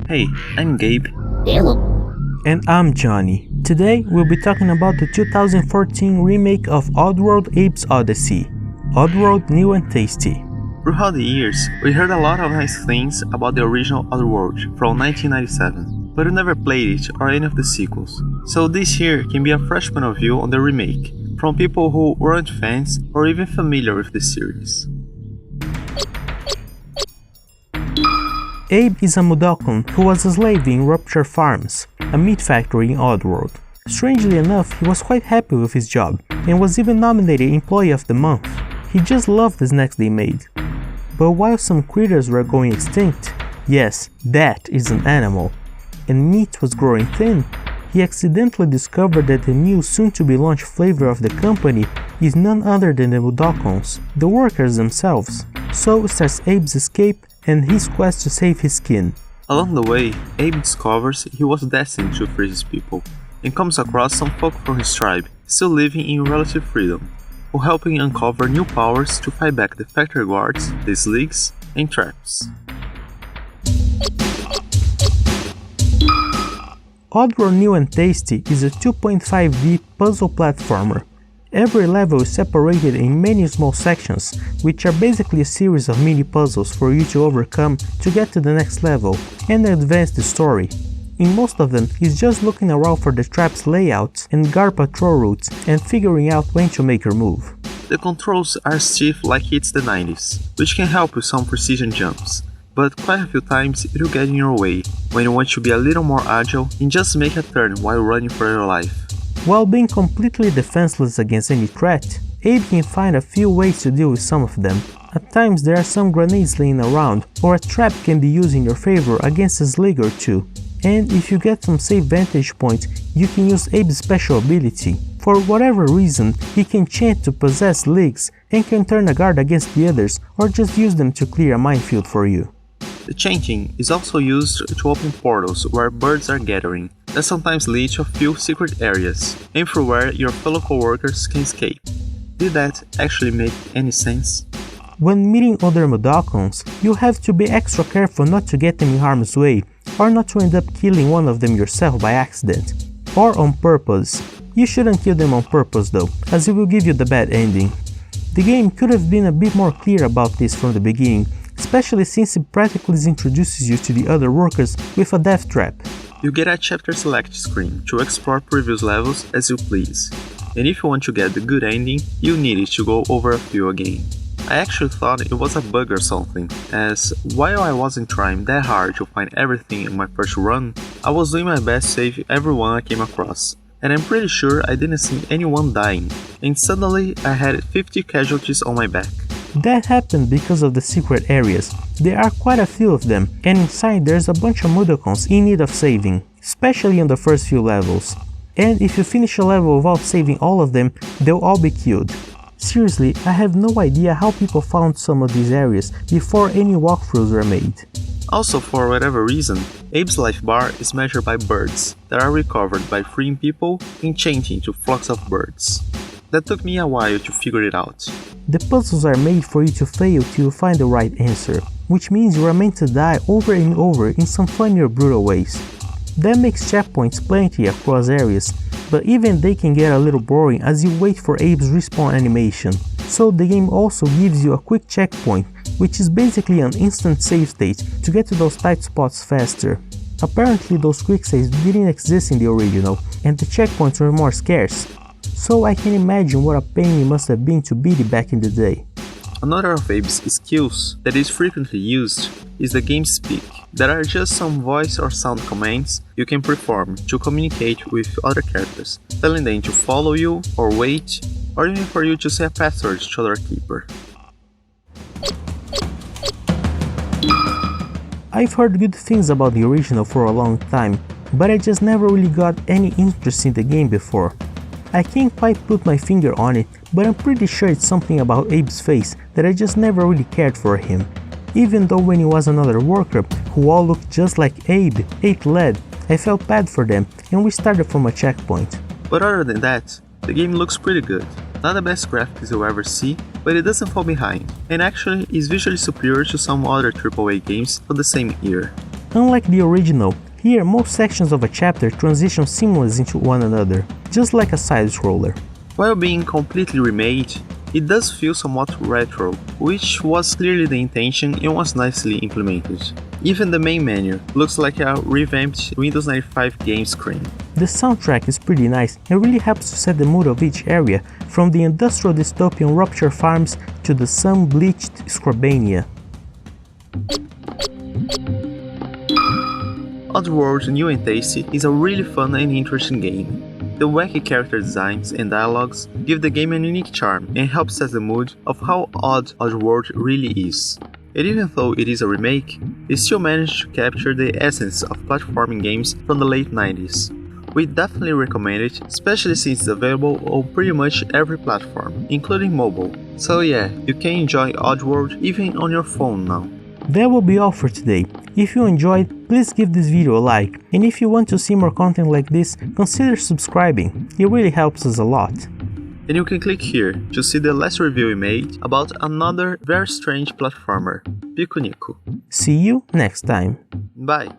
Hey, I'm Gabe. Hello. And I'm Johnny. Today we'll be talking about the 2014 remake of Oddworld Abe's Odyssey, Oddworld New and Tasty. Throughout the years, we heard a lot of nice things about the original Oddworld from 1997, but we never played it or any of the sequels. So this here can be a fresh point of view on the remake, from people who weren't fans or even familiar with the series. Abe is a Mudokon who was a slave in Rupture Farms, a meat factory in Oddworld. Strangely enough, he was quite happy with his job, and was even nominated Employee of the Month. He just loved the snacks they made. But while some critters were going extinct, yes, that is an animal, and meat was growing thin, he accidentally discovered that the new soon-to-be-launched flavor of the company is none other than the Mudokons, the workers themselves. So starts Abe's escape and his quest to save his skin. Along the way, Abe discovers he was destined to free his people, and comes across some folk from his tribe, still living in relative freedom, who help him uncover new powers to fight back the factory guards, the sligs, and traps. Oddworld New and Tasty is a 2.5D puzzle platformer. Every level is separated in many small sections, which are basically a series of mini puzzles for you to overcome to get to the next level and advance the story. In most of them, it's just looking around for the trap's layouts and guard patrol routes and figuring out when to make your move. The controls are stiff like it's the 90s, which can help with some precision jumps, but quite a few times it'll get in your way when you want to be a little more agile and just make a turn while running for your life. While being completely defenseless against any threat, Abe can find a few ways to deal with some of them. At times there are some grenades laying around, or a trap can be used in your favor against a slig or two. And if you get some safe vantage point, you can use Abe's special ability. For whatever reason, he can chant to possess sligs and can turn a guard against the others or just use them to clear a minefield for you. The chanting is also used to open portals where birds are gathering, that sometimes lead to a few secret areas, and through where your fellow co-workers can escape. Did that actually make any sense? When meeting other Mudokons, you have to be extra careful not to get them in harm's way, or not to end up killing one of them yourself by accident, or on purpose. You shouldn't kill them on purpose though, as it will give you the bad ending. The game could have been a bit more clear about this from the beginning, especially since it practically introduces you to the other workers with a death trap. You get a chapter select screen to explore previous levels as you please, and if you want to get the good ending, you need it to go over a few again. I actually thought it was a bug or something, as while I wasn't trying that hard to find everything in my first run, I was doing my best to save everyone I came across, and I'm pretty sure I didn't see anyone dying, and suddenly I had 50 casualties on my back. That happened because of the secret areas. There are quite a few of them, and inside there's a bunch of Mudokons in need of saving, especially on the first few levels. And if you finish a level without saving all of them, they'll all be killed. Seriously, I have no idea how people found some of these areas before any walkthroughs were made. Also, for whatever reason, Abe's life bar is measured by birds that are recovered by freeing people and chanting to flocks of birds. That took me a while to figure it out. The puzzles are made for you to fail till you find the right answer, which means you are meant to die over and over in some funny or brutal ways. That makes checkpoints plenty across areas, but even they can get a little boring as you wait for Abe's respawn animation. So the game also gives you a quick checkpoint, which is basically an instant save state to get to those tight spots faster. Apparently those quick saves didn't exist in the original, and the checkpoints were more scarce. So I can imagine what a pain it must have been to beat it back in the day. Another of Abe's skills that is frequently used is the game speak. That are just some voice or sound commands you can perform to communicate with other characters, telling them to follow you or wait, or even for you to say a password to their keeper. I've heard good things about the original for a long time, but I just never really got any interest in the game before. I can't quite put my finger on it, but I'm pretty sure it's something about Abe's face that I just never really cared for him. Even though when he was another worker who all looked just like Abe ate lead, I felt bad for them and we started from a checkpoint. But other than that, the game looks pretty good. Not the best graphics you'll ever see, but it doesn't fall behind, and actually is visually superior to some other AAA games from the same year. Unlike the original, here most sections of a chapter transition seamlessly into one another, just like a side-scroller. While being completely remade, it does feel somewhat retro, which was clearly the intention and was nicely implemented. Even the main menu looks like a revamped Windows 95 game screen. The soundtrack is pretty nice and really helps to set the mood of each area, from the industrial dystopian Rupture Farms to the sun-bleached Scrabania. Oddworld New and Tasty is a really fun and interesting game. The wacky character designs and dialogues give the game a unique charm and help set the mood of how odd Oddworld really is. And even though it is a remake, it still managed to capture the essence of platforming games from the late 90s. We definitely recommend it, especially since it's available on pretty much every platform, including mobile. So yeah, you can enjoy Oddworld even on your phone now. That will be all for today. If you enjoyed, please give this video a like, and if you want to see more content like this, consider subscribing, it really helps us a lot. And you can click here to see the last review we made about another very strange platformer, Pikuniku. See you next time. Bye!